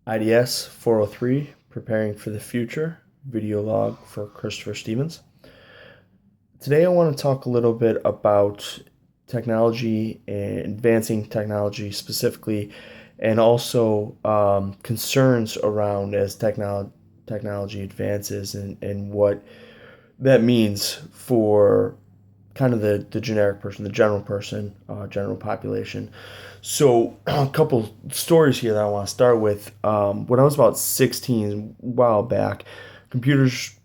IDS 403, Preparing for the Future, video log for Christopher Stevens. Today I want to talk a little bit about technology and advancing technology specifically, and also concerns around as technology advances and what that means for kind of the generic person, the general person, general population. So a couple stories here that I want to start with. When I was about 16, a while back, computers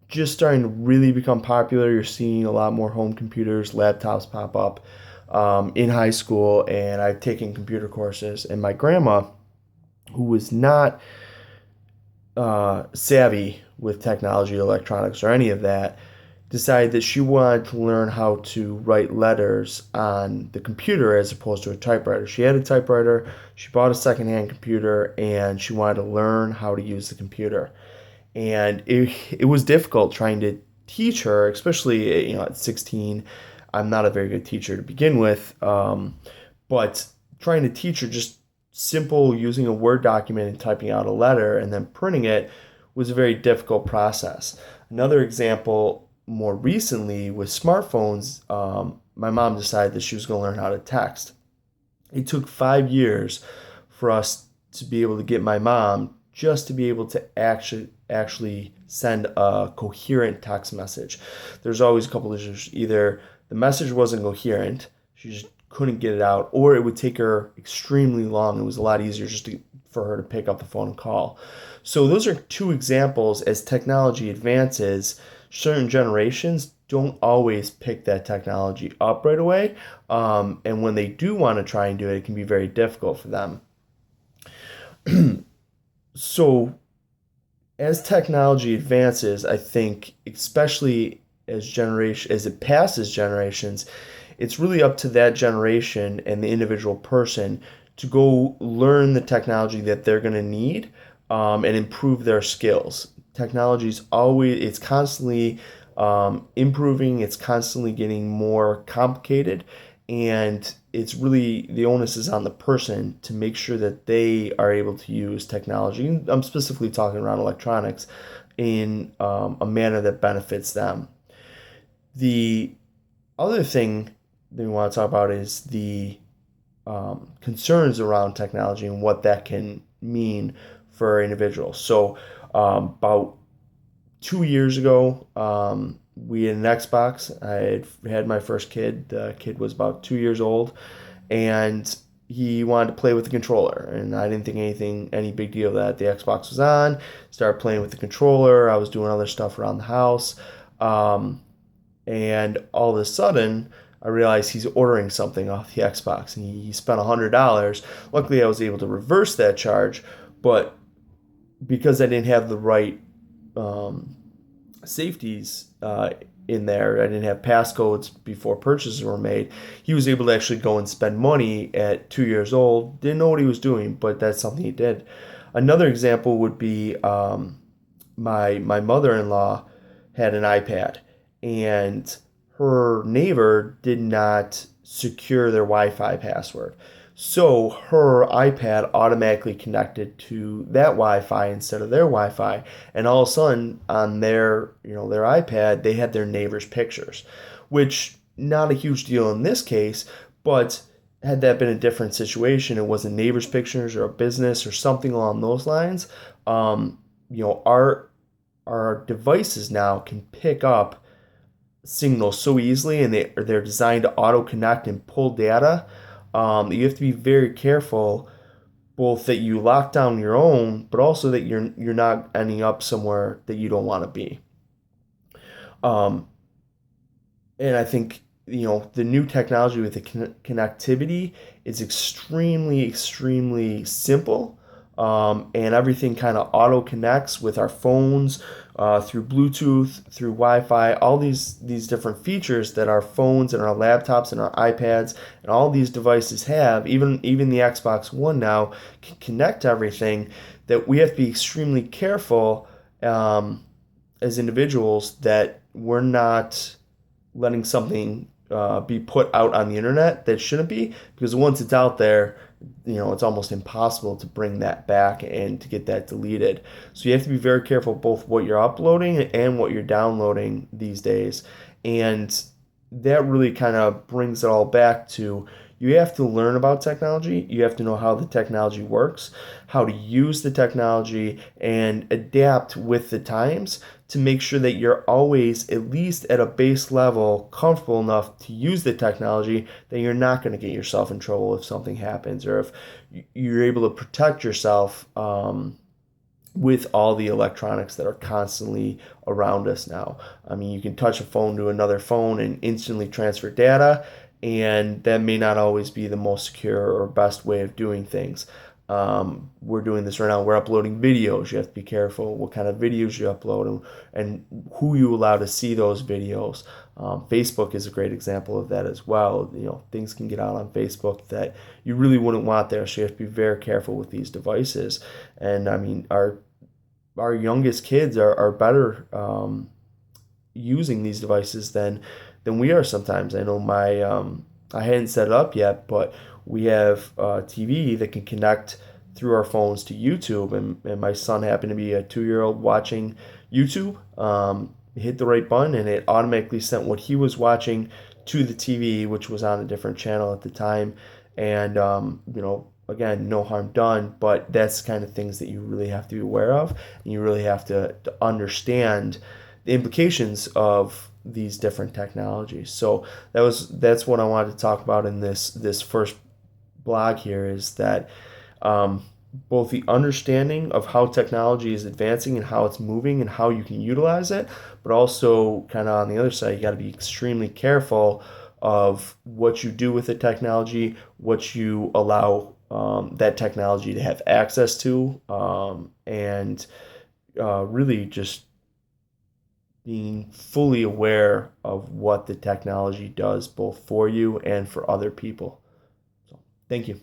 just starting to really become popular. You're seeing a lot more home computers, laptops pop up in high school, and I've taken computer courses. And my grandma, who was not savvy with technology, electronics, or any of that, decided that she wanted to learn how to write letters on the computer as opposed to a typewriter. She had a typewriter, she bought a secondhand computer, and she wanted to learn how to use the computer. And it was difficult trying to teach her, especially at 16. I'm not a very good teacher to begin with, but trying to teach her just simple using a Word document and typing out a letter and then printing it was a very difficult process. Another example more recently with smartphones, my mom decided that she was going to learn how to text. It took 5 years for us to be able to get my mom just to be able to actually send a coherent text message. There's always a couple of issues. Either the message wasn't coherent, she just couldn't get it out, or it would take her extremely long. It was a lot easier for her to pick up the phone and call. So those are two examples. As technology advances, certain generations don't always pick that technology up right away. And when they do want to try and do it, it can be very difficult for them. So as technology advances, I think especially as it passes generations, it's really up to that generation and the individual person to go learn the technology that they're going to need, and improve their skills. Technology is always, it's constantly improving, it's constantly getting more complicated, and it's really the onus is on the person to make sure that they are able to use technology. I'm specifically talking around electronics in a manner that benefits them. The other thing that we want to talk about is the concerns around technology and what that can mean for individuals. So, about 2 years ago, we had an Xbox. I had my first kid. The kid was about 2 years old, and he wanted to play with the controller. And I didn't think any big deal that the Xbox was on. Started playing with the controller. I was doing other stuff around the house. Um, and all of a sudden, I realized he's ordering something off the Xbox, and he spent $100. Luckily, I was able to reverse that charge, but because I didn't have the right um, safeties in there, I didn't have passcodes before purchases were made. He was able to actually go and spend money at 2 years old. Didn't know what he was doing, but that's something he did. Another example would be my mother-in-law had an iPad, and her neighbor did not secure their Wi-Fi password. So her iPad automatically connected to that Wi-Fi instead of their Wi-Fi, and all of a sudden on their iPad they had their neighbor's pictures, which not a huge deal in this case, but had that been a different situation, it wasn't neighbor's pictures or a business or something along those lines. Our devices now can pick up signals so easily, and they're designed to auto connect and pull data. You have to be very careful, both that you lock down your own, but also that you're not ending up somewhere that you don't want to be. Um, and I think the new technology with the connectivity is extremely simple, and everything kind of auto connects with our phones, through Bluetooth, through Wi-Fi, all these different features that our phones and our laptops and our iPads and all these devices have. Even the Xbox One now can connect to everything. That we have to be extremely careful, as individuals, that we're not letting something be put out on the internet that shouldn't be, because once it's out there, it's almost impossible to bring that back and to get that deleted. So you have to be very careful both what you're uploading and what you're downloading these days. And that really kind of brings it all back to you have to learn about technology. You have to know how the technology works, how to use the technology, and adapt with the times to make sure that you're always, at least at a base level, comfortable enough to use the technology that you're not going to get yourself in trouble if something happens, or if you're able to protect yourself with all the electronics that are constantly around us now. I mean, you can touch a phone to another phone and instantly transfer data, and that may not always be the most secure or best way of doing things. We're doing this right now. We're uploading videos. You have to be careful what kind of videos you upload and who you allow to see those videos. Facebook is a great example of that as well. Things can get out on Facebook that you really wouldn't want there. So you have to be very careful with these devices. And I mean, our youngest kids are better using these devices than we are sometimes. I know I hadn't set it up yet, but we have a TV that can connect through our phones to YouTube, and my son happened to be a 2-year-old watching YouTube. Hit the right button, and it automatically sent what he was watching to the TV, which was on a different channel at the time. And again, no harm done, but that's the kind of things that you really have to be aware of, and you really have to understand the implications of these different technologies. So that's what I wanted to talk about in this first blog here, is that both the understanding of how technology is advancing and how it's moving and how you can utilize it, but also kind of on the other side, you got to be extremely careful of what you do with the technology, what you allow that technology to have access to, and really just being fully aware of what the technology does both for you and for other people. So, thank you.